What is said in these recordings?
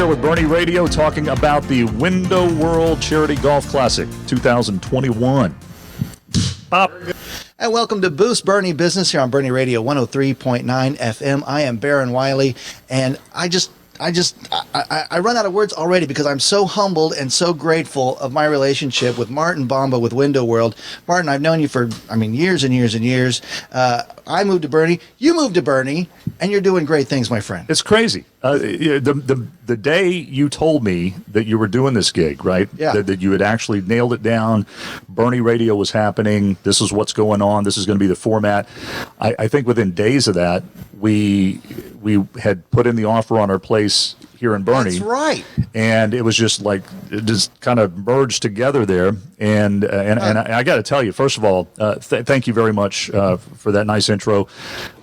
here with Boerne Radio talking about the Window World Charity Golf Classic 2021. Pop. And welcome to Boost Boerne Business here on Boerne Radio 103.9 FM. I am Baron Wiley, and I run out of words already because I'm so humbled and so grateful of my relationship with Martin Bomba with Window World. Martin, I've known you for, years and years and years. I moved to Boerne, you moved to Boerne, and you're doing great things, my friend. It's crazy. The day you told me that you were doing this gig, right? Yeah. That you had actually nailed it down. Boerne Radio was happening. This is what's going on. This is going to be the format. I think within days of that, we had put in the offer on our place here in Boerne. That's right. And it was just like, it just kind of merged together there. And I got to tell you, first of all, thank you very much for that nice intro.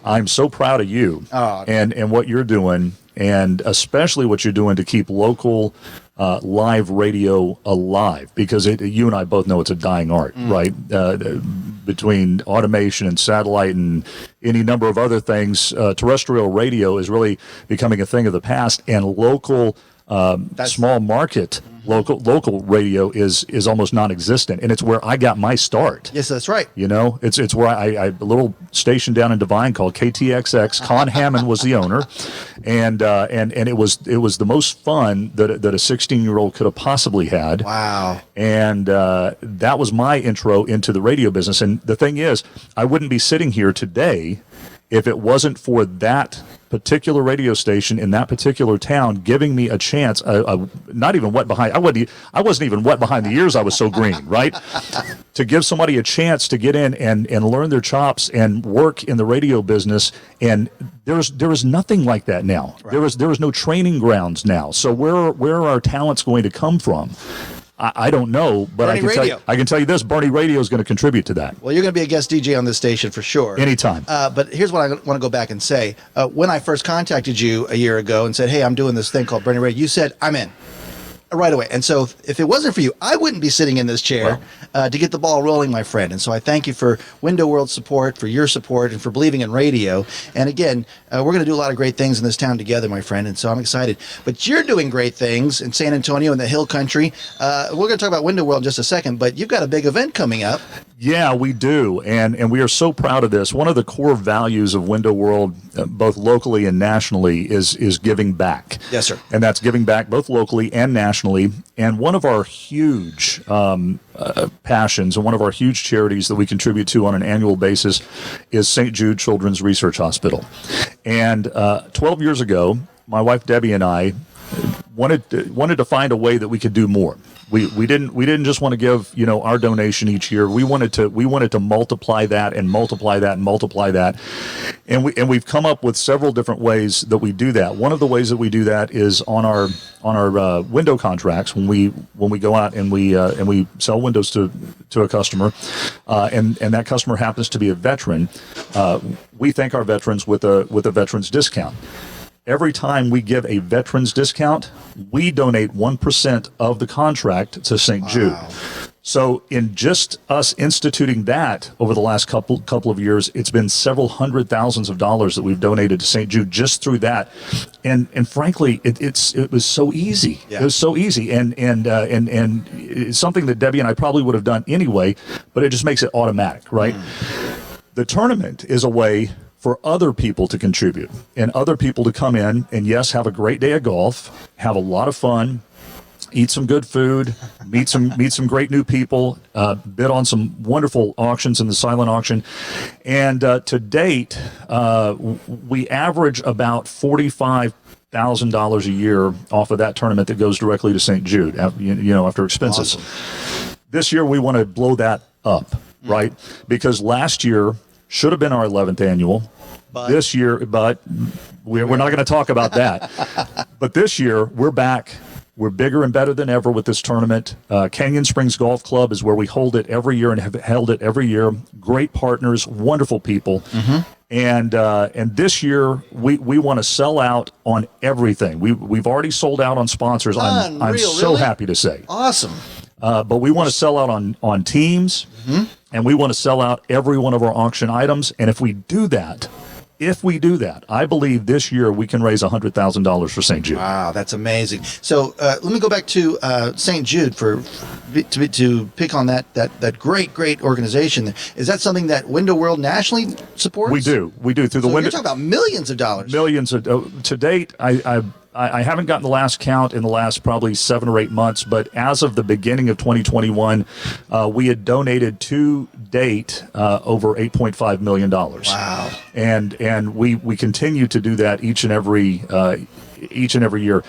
I'm so proud of you and what you're doing, and especially what you're doing to keep local live radio alive, because you and I both know it's a dying art, right? Between automation and satellite and any number of other things, terrestrial radio is really becoming a thing of the past, and local small market local radio is almost non-existent, and it's where I got my start. Yes, that's right. You know, it's where I a little station down in Devine called KTXX. Con Hammond was the owner, and it was the most fun that a 16-year-old could have possibly had. Wow. And that was my intro into the radio business. And the thing is, I wouldn't be sitting here today if it wasn't for that particular radio station in that particular town giving me a chance, not even wet behind, I wasn't even wet behind the ears, I was so green, right? To give somebody a chance to get in and learn their chops and work in the radio business, and there is nothing like that now. Right. There is no training grounds now. So where are our talents going to come from? I don't know, but I can tell you this: Boerne Radio is going to contribute to that. Well, you're going to be a guest DJ on this station for sure. Anytime. But here's what I want to go back and say. When I first contacted you a year ago and said, hey, I'm doing this thing called Boerne Radio, you said, I'm in. Right away. And so if it wasn't for you, I wouldn't be sitting in this chair to get the ball rolling, my friend. And so I thank you for Window World support, for your support, and for believing in radio. And again, we're going to do a lot of great things in this town together, my friend. And so I'm excited. But you're doing great things in San Antonio and the Hill Country. We're going to talk about Window World in just a second, but you've got a big event coming up. Yeah, we do, and we are so proud of this. One of the core values of Window World, both locally and nationally, is giving back. Yes, sir. And that's giving back both locally and nationally. And one of our huge passions and one of our huge charities that we contribute to on an annual basis is St. Jude Children's Research Hospital. And 12 years ago, my wife Debbie and I wanted to find a way that we could do more. We didn't just want to give our donation each year. We wanted to multiply that and multiply that and multiply that, and we've come up with several different ways that we do that. One of the ways that we do that is on our window contracts when we go out and we sell windows to a customer, and that customer happens to be a veteran. We thank our veterans with a veterans discount. Every time we give a veterans discount, we donate 1% of the contract to St. Jude. So in just us instituting that over the last couple of years, it's been several hundred thousands of dollars that we've donated to St. Jude just through that. And frankly, it was so easy. Yeah. It was so easy, and it's something that Debbie and I probably would have done anyway, but it just makes it automatic, right? The tournament is a way for other people to contribute and other people to come in and, yes, have a great day of golf, have a lot of fun, eat some good food, meet some great new people, bid on some wonderful auctions in the silent auction. And to date, we average about $45,000 a year off of that tournament that goes directly to St. Jude, after expenses. Awesome. This year, we want to blow that up, right? Because last year should have been our 11th annual. This year, but we're not going to talk about that. But this year, we're back. We're bigger and better than ever with this tournament. Canyon Springs Golf Club is where we hold it every year and have held it every year. Great partners, wonderful people. Mm-hmm. And this year, we want to sell out on everything. We've already sold out on sponsors. I'm so happy to say. Awesome. But we want to sell out on teams, and we want to sell out every one of our auction items. And if we do that, if we do that, I believe this year we can raise $100,000 for St. Jude. Wow, that's amazing. So let me go back to St. Jude to pick on that great organization. Is that something that Window World nationally supports? We do through the So window. you're talking about millions of dollars. Millions to date. I haven't gotten the last count in the last probably 7 or 8 months, but as of the beginning of 2021, we had donated to date over $8.5 million. Wow. And we continue to do that each and every year.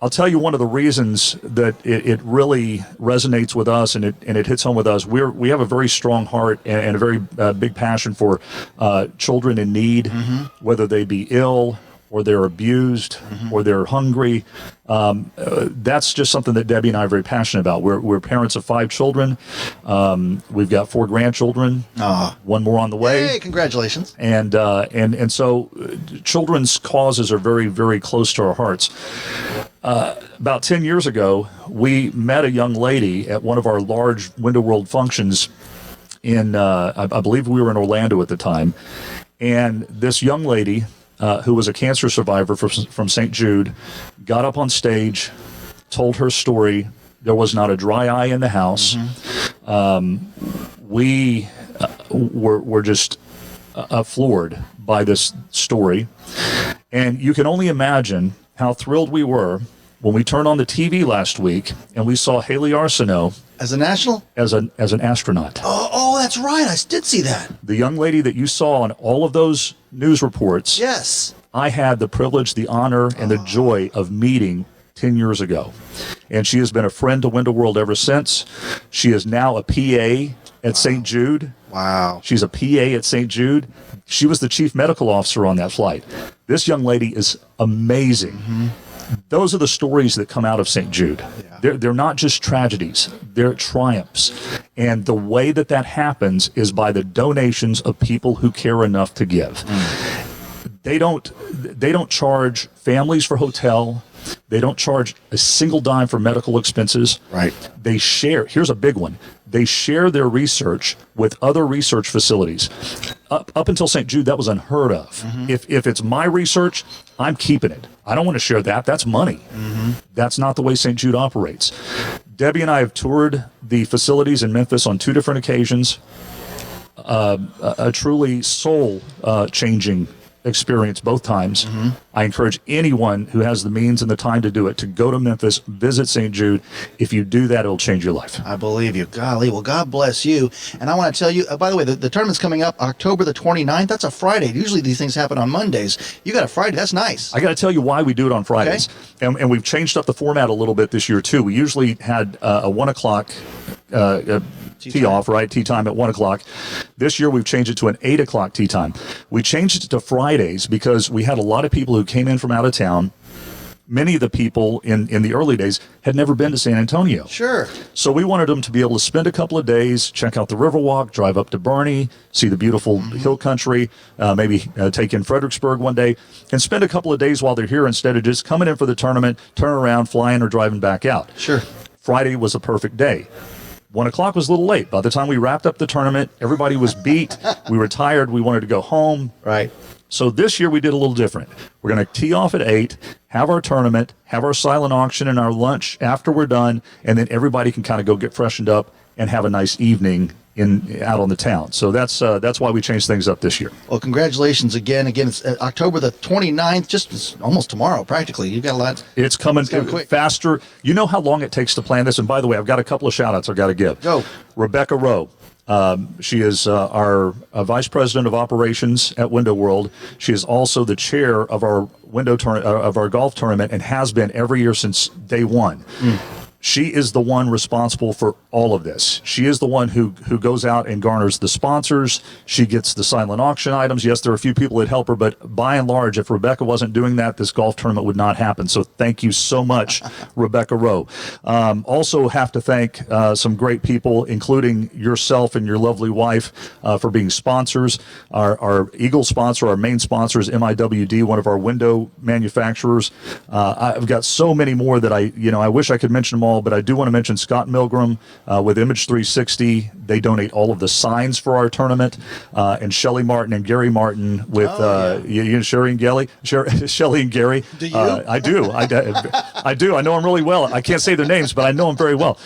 I'll tell you one of the reasons that it really resonates with us and it hits home with us. We have a very strong heart and a very big passion for children in need, whether they be ill or they're abused or they're hungry. That's just something that Debbie and I are very passionate about. We're parents of 5 children. We've got 4 grandchildren. One more on the way. Hey, congratulations. And so children's causes are very, very close to our hearts. About 10 years ago, we met a young lady at one of our large Window World functions in, I believe we were in Orlando at the time. And this young lady, who was a cancer survivor from St. Jude, got up on stage, told her story. There was not a dry eye in the house. We were just floored by this story. And you can only imagine how thrilled we were when we turned on the TV last week and we saw Haley Arsenault As a national? as an astronaut. Oh, that's right. I did see that. The young lady that you saw on all of those news reports, Yes. I had the privilege, the honor, and the joy of meeting 10 years ago. And she has been a friend to Window World ever since. She is now a PA at St. Jude. Wow. She's a PA at St. Jude. She was the chief medical officer on that flight. This young lady is amazing. Those are the stories that come out of St. Jude. They're not just tragedies, they're triumphs. And the way that happens is by the donations of people who care enough to give. They don't charge families for hotel. They don't charge a single dime for medical expenses. Right. They share, here's a big one, they share their research with other research facilities. Up until St. Jude, that was unheard of. If it's my research, I'm keeping it. I don't want to share that. That's money. That's not the way St. Jude operates. Debbie and I have toured the facilities in Memphis on 2 different occasions. A truly soul-changing experience both times. I encourage anyone who has the means and the time to do it to go to Memphis, visit St. Jude. If you do that, it'll change your life. I believe you. Golly, well, God bless you. And I want to tell you, by the way, the tournament's coming up October the 29th. That's a Friday. Usually these things happen on Mondays. You got a Friday. That's nice. I got to tell you why we do it on Fridays. Okay. And we've changed up the format a little bit this year, too. We usually had a 1 o'clock tee off, right? Tea time at 1 o'clock. This year we've changed it to an 8 o'clock tea time. We changed it to Fridays because we had a lot of people who came in from out of town. Many of the people in the early days had never been to San Antonio. Sure. So we wanted them to be able to spend a couple of days, check out the Riverwalk, drive up to Boerne, see the beautiful hill country, maybe take in Fredericksburg one day, and spend a couple of days while they're here instead of just coming in for the tournament, turn around, flying, or driving back out. Sure. Friday was a perfect day. 1 o'clock was a little late. By the time we wrapped up the tournament, everybody was beat. We were tired. We wanted to go home. Right. So this year we did a little different. We're going to tee off at 8, have our tournament, have our silent auction and our lunch after we're done, and then everybody can kind of go get freshened up and have a nice evening out on the town. So that's why we changed things up this year. Well, congratulations again. Again, it's October the 29th, it's almost tomorrow, practically. You've got a lot. It's coming quick. faster. You know how long it takes to plan this? And by the way, I've got a couple of shout-outs I've got to give. Go. Rebecca Rowe. She is our vice president of operations at Window World. She is also the chair of our of our golf tournament and has been every year since day one. She is the one responsible for all of this. She is the one who goes out and garners the sponsors. She gets the silent auction items. Yes, there are a few people that help her, but by and large, if Rebecca wasn't doing that, this golf tournament would not happen. So thank you so much, Rebecca Rowe. Also have to thank some great people, including yourself and your lovely wife, for being sponsors. Our Eagle sponsor, our main sponsor is MIWD, one of our window manufacturers. I've got so many more that I wish I could mention them all all, but I do want to mention Scott Milgram with Image 360. They donate all of the signs for our tournament, and Shelly Martin and Gary Martin with Shelly and Gary. Do you? I do. I do. I know them really well. I can't say their names, but I know them very well.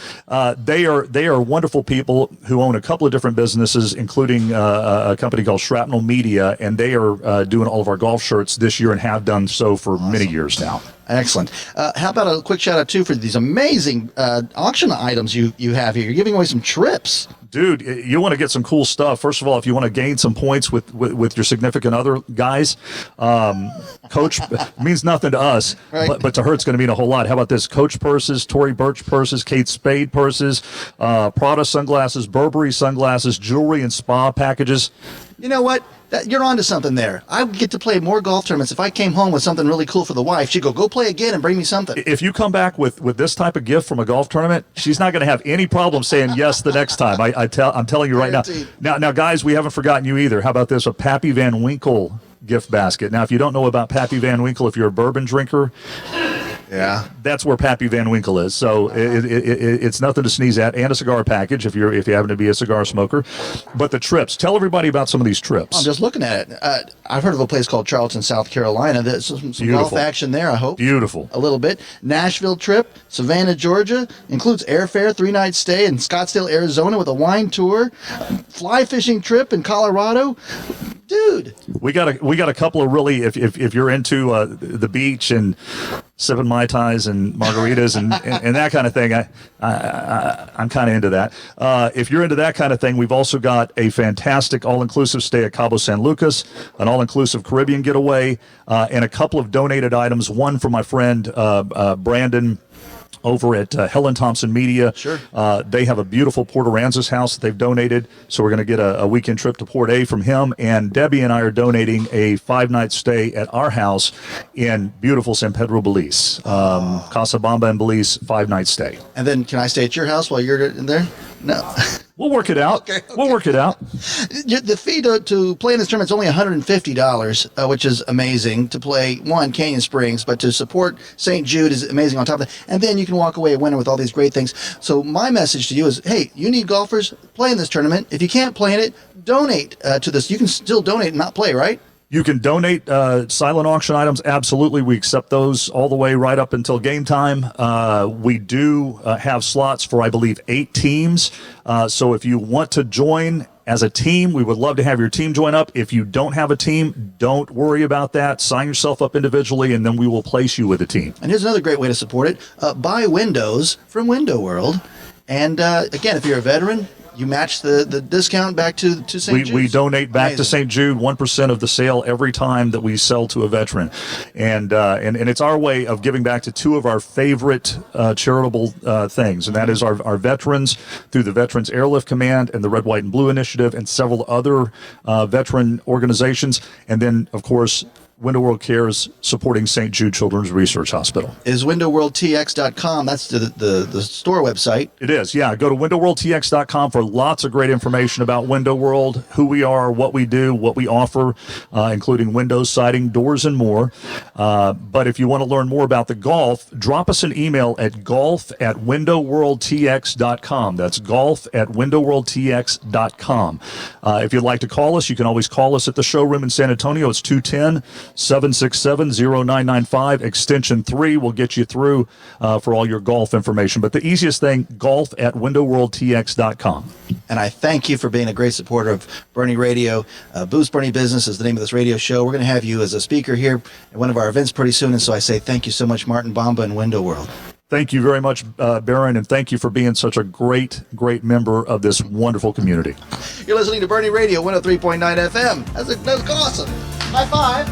They are wonderful people who own a couple of different businesses, including a company called Shrapnel Media, and they are doing all of our golf shirts this year and have done so for many years now. Excellent. How about a quick shout out too for these amazing auction items you have here? You're giving away some trips. Dude, you want to get some cool stuff. First of all, if you want to gain some points with your significant other, guys, Coach means nothing to us, right. but to her it's going to mean a whole lot. How about this? Coach purses, Tory Burch purses, Kate Spade purses, Prada sunglasses, Burberry sunglasses, jewelry and spa packages. You know what? You're onto something there. I would get to play more golf tournaments if I came home with something really cool for the wife. She'd go play again and bring me something. If you come back with this type of gift from a golf tournament, she's not going to have any problem saying yes the next time. I'm telling you right now. Now, guys, we haven't forgotten you either. How about this? A Pappy Van Winkle gift basket. Now, if you don't know about Pappy Van Winkle, if you're a bourbon drinker, yeah, that's where Pappy Van Winkle is. So it's nothing to sneeze at, and a cigar package if you happen to be a cigar smoker. But the trips, tell everybody about some of these trips. I'm just looking at it. I've heard of a place called Charleston, South Carolina. There's some golf action there, I hope. Beautiful. A little bit. Nashville trip, Savannah, Georgia, includes airfare, 3-night stay in Scottsdale, Arizona with a wine tour, fly fishing trip in Colorado. Dude, we got a couple of really, if you're into the beach and sipping Mai Tais and margaritas and that kind of thing, I'm kind of into that. If you're into that kind of thing, we've also got a fantastic all-inclusive stay at Cabo San Lucas, an all-inclusive Caribbean getaway, and a couple of donated items, one from my friend Brandon over at Helen Thompson Media. Sure. They have a beautiful Port Aransas house that they've donated, so we're going to get a weekend trip to Port A from him, and Debbie and I are donating a 5-night stay at our house in beautiful San Pedro, Belize. Casa Bomba in Belize, 5-night stay. And then can I stay at your house while you're in there? No. We'll work it out. Okay. We'll work it out. The fee to play in this tournament is only $150, which is amazing to play, Canyon Springs, but to support St. Jude is amazing on top of that. And then you can walk away a winner with all these great things. So my message to you is, hey, you need golfers, play in this tournament. If you can't play in it, donate to this. You can still donate and not play, right? You can donate silent auction items. Absolutely. We accept those all the way right up until game time. We do have slots for, I believe, 8 teams. So if you want to join as a team, we would love to have your team join up. If you don't have a team, don't worry about that. Sign yourself up individually, and then we will place you with a team. And here's another great way to support it. Buy windows from Window World. And again, if you're a veteran, you match the discount back to St. Jude's. We donate back Amazing. to St. Jude 1% of the sale every time that we sell to a veteran, and it's our way of giving back to 2 of our favorite charitable things, and that is our veterans through the Veterans Airlift Command and the Red, White, and Blue Initiative, and several other veteran organizations, and then of course Window World Cares supporting St. Jude Children's Research Hospital. Is windowworldtx.com. That's the store website. It is, yeah. Go to windowworldtx.com for lots of great information about Window World, who we are, what we do, what we offer, including windows, siding, doors, and more. But if you want to learn more about the golf, drop us an email at golf@windowworldtx.com. That's golf@windowworldtx.com. If you'd like to call us, you can always call us at the showroom in San Antonio. It's 210-767-0995. Extension 3 will get you through for all your golf information. But the easiest thing, golf@windowworldtx.com. And I thank you for being a great supporter of Boerne Radio. Boost Boerne Business is the name of this radio show. We're going to have you as a speaker here at one of our events pretty soon. And so I say thank you so much, Martin Bomba and Window World. Thank you very much, Baron, and thank you for being such a great member of this wonderful community. You're listening to Boerne Radio 103.9 FM. That's awesome. High five.